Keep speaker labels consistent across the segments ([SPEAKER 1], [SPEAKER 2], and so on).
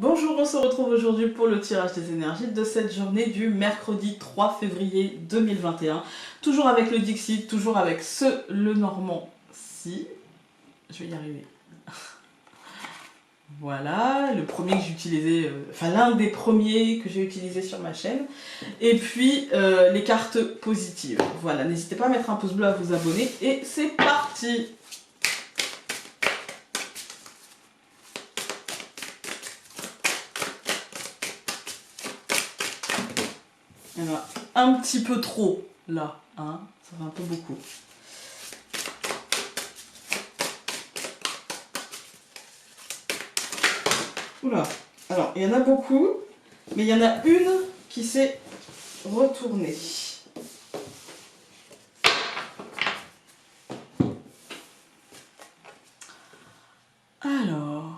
[SPEAKER 1] Bonjour, on se retrouve aujourd'hui pour le tirage des énergies de cette journée du mercredi 3 février 2021. Toujours avec le Dixit, toujours avec le Normand-ci. Je vais y arriver. Voilà, le premier que j'ai utilisé, enfin l'un des premiers que j'ai utilisé sur ma chaîne. Et puis les cartes positives. Voilà, n'hésitez pas à mettre un pouce bleu, à vous abonner. Et c'est parti! Il y en a un petit peu trop là, hein, ça fait un peu beaucoup. Oula, alors il y en a beaucoup, mais il y en a une qui s'est retournée. Alors...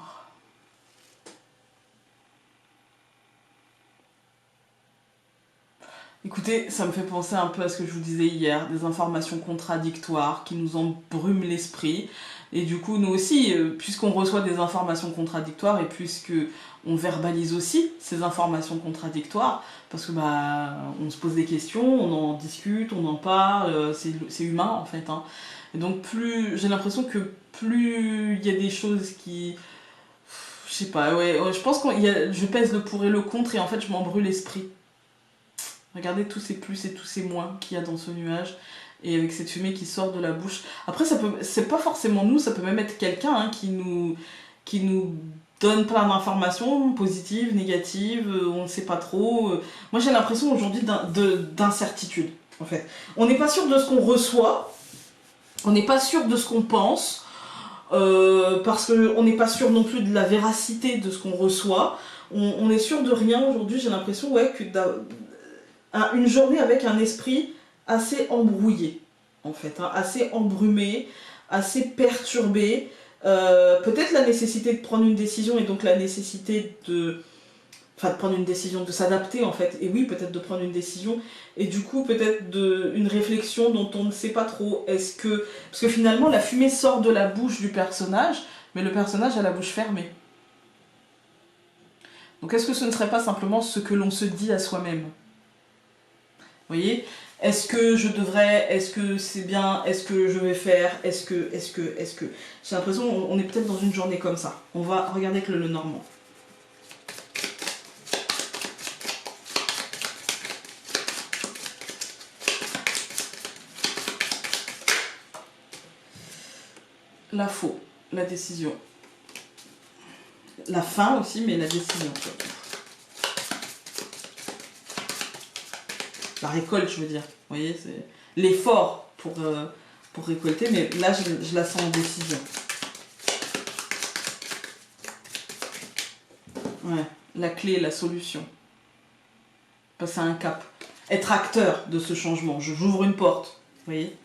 [SPEAKER 1] Écoutez, ça me fait penser un peu à ce que je vous disais hier, des informations contradictoires qui nous embrument l'esprit. Et du coup, nous aussi, puisqu'on reçoit des informations contradictoires et puisque on verbalise aussi ces informations contradictoires, parce que on se pose des questions, on en discute, on en parle, c'est humain en fait. Hein. Et donc j'ai l'impression que plus il y a des choses qui... Je sais pas, ouais, je pense que je pèse le pour et le contre et en fait je m'en brûle l'esprit. Regardez tous ces plus et tous ces moins qu'il y a dans ce nuage. Et avec cette fumée qui sort de la bouche. Après, c'est pas forcément nous, ça peut même être quelqu'un hein, qui nous donne plein d'informations positives, négatives, on ne sait pas trop. Moi, j'ai l'impression aujourd'hui d'incertitude, en fait. On n'est pas sûr de ce qu'on reçoit, on n'est pas sûr de ce qu'on pense, parce qu'on n'est pas sûr non plus de la véracité de ce qu'on reçoit. On est sûr de rien aujourd'hui, j'ai l'impression, ouais, que une journée avec un esprit assez embrouillé, en fait, hein, assez embrumé, assez perturbé. Peut-être la nécessité de prendre une décision et donc la nécessité de prendre une décision, de s'adapter en fait. Et oui, peut-être de prendre une décision et du coup peut-être une réflexion dont on ne sait pas trop. Parce que finalement la fumée sort de la bouche du personnage, mais le personnage a la bouche fermée. Donc est-ce que ce ne serait pas simplement ce que l'on se dit à soi-même ? Vous voyez, est-ce que je devrais, est-ce que c'est bien, est-ce que je vais faire, est-ce que... J'ai l'impression qu'on est peut-être dans une journée comme ça. On va regarder avec le Normand. La faux, la décision. La fin aussi, mais la décision. La récolte, je veux dire. Vous voyez, c'est l'effort pour récolter, mais là, je la sens en décision. Ouais, la clé, la solution. Passer un cap. Être acteur de ce changement. J'ouvre une porte, vous voyez.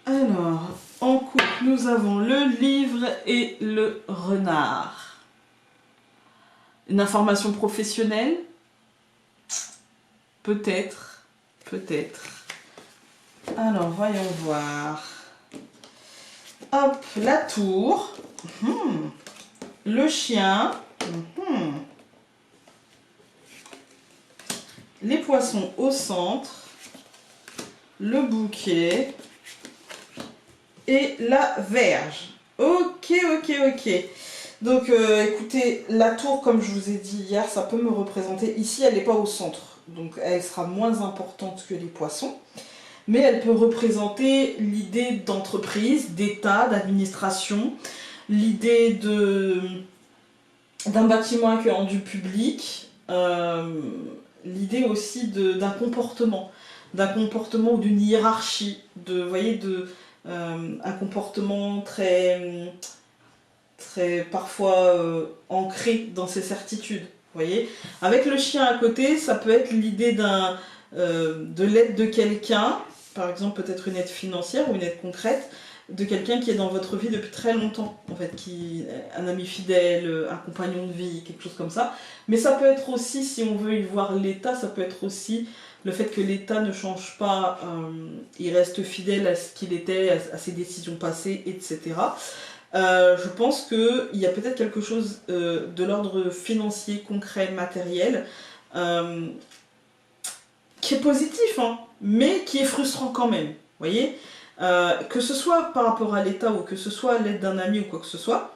[SPEAKER 1] Alors, en couple, nous avons le livre et le renard. Une information professionnelle? Peut-être, peut-être. Alors, voyons voir. Hop, la tour. Le chien. Les poissons au centre. Le bouquet. Et la verge. Ok. Donc écoutez, la tour, comme je vous ai dit hier, ça peut me représenter. Ici, elle n'est pas au centre, donc elle sera moins importante que les poissons. Mais elle peut représenter l'idée d'entreprise, d'état, d'administration, l'idée d'un bâtiment accueillant du public, l'idée aussi d'un comportement ou d'une hiérarchie, vous voyez, un comportement très parfois ancré dans ses certitudes, vous voyez. Avec le chien à côté, ça peut être l'idée de l'aide de quelqu'un, par exemple peut-être une aide financière ou une aide concrète, de quelqu'un qui est dans votre vie depuis très longtemps, en fait, un ami fidèle, un compagnon de vie, quelque chose comme ça. Mais ça peut être aussi, si on veut y voir l'état, ça peut être aussi le fait que l'état ne change pas, il reste fidèle à ce qu'il était, à ses décisions passées, etc. Je pense qu'il y a peut-être quelque chose de l'ordre financier, concret, matériel, qui est positif, hein, mais qui est frustrant quand même, vous voyez, que ce soit par rapport à l'État ou que ce soit à l'aide d'un ami ou quoi que ce soit,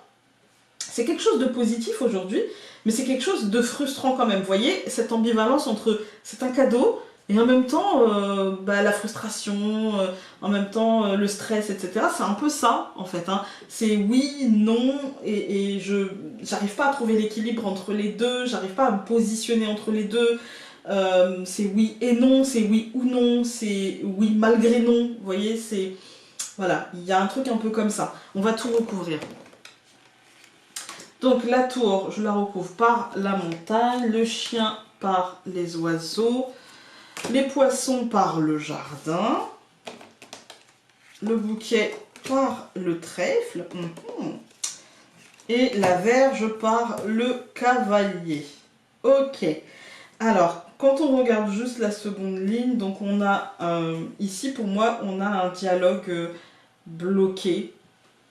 [SPEAKER 1] c'est quelque chose de positif aujourd'hui, mais c'est quelque chose de frustrant quand même, vous voyez, cette ambivalence entre c'est un cadeau, et en même temps, la frustration, en même temps, le stress, etc. C'est un peu ça, en fait, hein. C'est oui, non, et j'arrive pas à trouver l'équilibre entre les deux, j'arrive pas à me positionner entre les deux. C'est oui et non, c'est oui ou non, c'est oui malgré non, vous voyez, c'est... Voilà, il y a un truc un peu comme ça. On va tout recouvrir. Donc la tour, je la recouvre par la montagne, le chien par les oiseaux, les poissons par le jardin, le bouquet par le trèfle, et la verge par le cavalier. Ok, alors, quand on regarde juste la seconde ligne, donc on a, ici pour moi, on a un dialogue bloqué.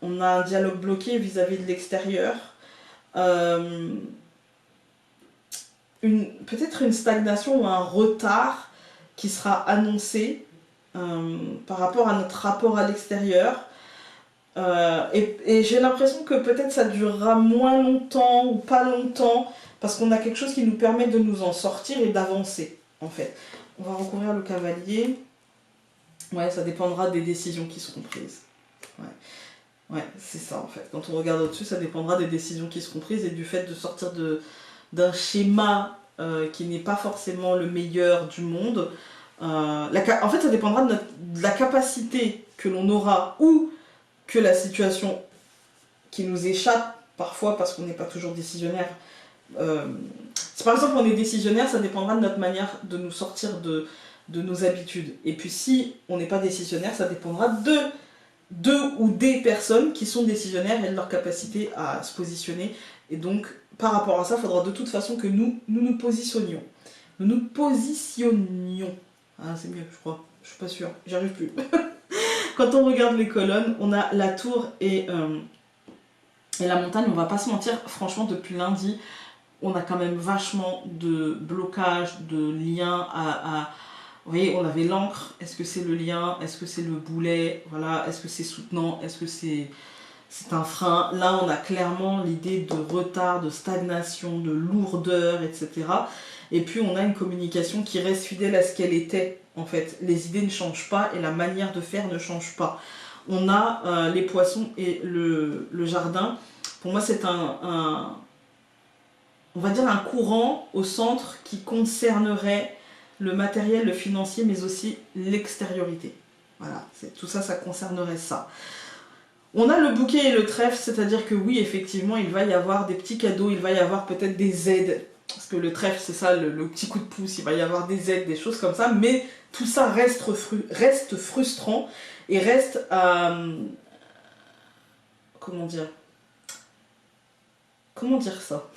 [SPEAKER 1] On a un dialogue bloqué vis-à-vis de l'extérieur. Peut-être une stagnation ou un retard qui sera annoncé par rapport à notre rapport à l'extérieur. Et j'ai l'impression que peut-être ça durera moins longtemps ou pas longtemps parce qu'on a quelque chose qui nous permet de nous en sortir et d'avancer en fait. On va recouvrir le cavalier. Ouais, ça dépendra des décisions qui seront prises. Ouais, c'est ça en fait. Quand on regarde au-dessus, ça dépendra des décisions qui seront prises et du fait de sortir d'un schéma qui n'est pas forcément le meilleur du monde. En fait, ça dépendra de la capacité que l'on aura ou que la situation qui nous échappe parfois parce qu'on n'est pas toujours décisionnaire. Si par exemple on est décisionnaire, ça dépendra de notre manière de nous sortir de nos habitudes. Et puis si on n'est pas décisionnaire, ça dépendra de ou des personnes qui sont décisionnaires et de leur capacité à se positionner. Et donc par rapport à ça, il faudra de toute façon que nous nous positionnions. Nous nous positionnions. Ah c'est mieux je crois, je suis pas sûre, j'y arrive plus. Quand on regarde les colonnes, on a la tour et la montagne. On va pas se mentir, franchement, depuis lundi, on a quand même vachement de blocage, de liens vous voyez, on avait l'encre. Est-ce que c'est le lien? Est-ce que c'est le boulet? Voilà. Est-ce que c'est soutenant? Est-ce que c'est un frein? Là, on a clairement l'idée de retard, de stagnation, de lourdeur, etc. Et puis, on a une communication qui reste fidèle à ce qu'elle était. En fait, les idées ne changent pas et la manière de faire ne change pas. On a les poissons et le jardin. Pour moi, c'est on va dire un courant au centre qui concernerait le matériel, le financier, mais aussi l'extériorité. Voilà, tout ça, ça concernerait ça. On a le bouquet et le trèfle, c'est-à-dire que oui, effectivement, il va y avoir des petits cadeaux, il va y avoir peut-être des aides. Parce que le trèfle, c'est ça, le petit coup de pouce, il va y avoir des aides, des choses comme ça, mais tout ça reste frustrant et reste comment dire ça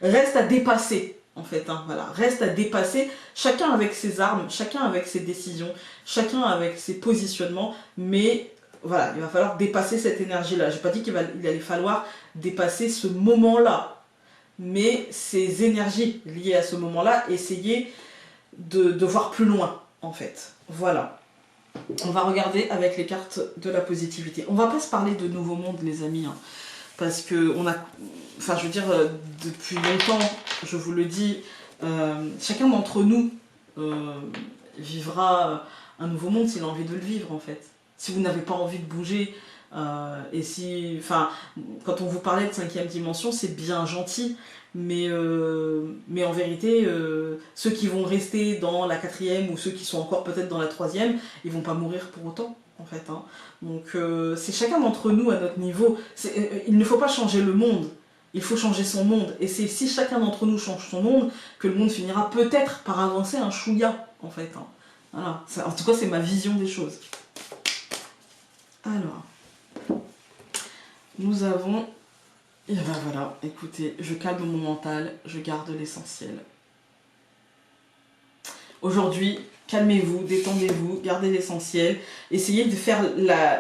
[SPEAKER 1] reste à dépasser en fait, hein, voilà, reste à dépasser, chacun avec ses armes, chacun avec ses décisions, chacun avec ses positionnements, mais voilà, il va falloir dépasser cette énergie-là. J'ai pas dit qu'il allait falloir dépasser ce moment-là, mais ces énergies liées à ce moment-là, essayer de voir plus loin, en fait. Voilà. On va regarder avec les cartes de la positivité. On va pas se parler de nouveau monde, les amis, hein, parce que on a... Enfin, je veux dire, depuis longtemps, je vous le dis, chacun d'entre nous vivra un nouveau monde s'il a envie de le vivre, en fait. Si vous n'avez pas envie de bouger, et si... Enfin, quand on vous parlait de 5e dimension, c'est bien gentil, mais en vérité, ceux qui vont rester dans la 4e ou ceux qui sont encore peut-être dans la 3e, ils vont pas mourir pour autant, en fait. Hein. Donc, c'est chacun d'entre nous à notre niveau. Il ne faut pas changer le monde. Il faut changer son monde. Et c'est si chacun d'entre nous change son monde que le monde finira peut-être par avancer un chouïa, en fait. Hein. Voilà. En tout cas, c'est ma vision des choses. Alors, nous avons... Et ben voilà, écoutez, je calme mon mental, je garde l'essentiel. Aujourd'hui, calmez-vous, détendez-vous, gardez l'essentiel. Essayez de faire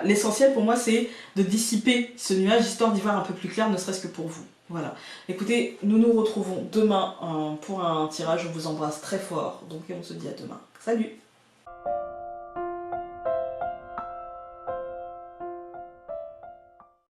[SPEAKER 1] l'essentiel pour moi, c'est de dissiper ce nuage, histoire d'y voir un peu plus clair, ne serait-ce que pour vous. Voilà. Écoutez, nous nous retrouvons demain pour un tirage. Je vous embrasse très fort. Donc on se dit à demain. Salut!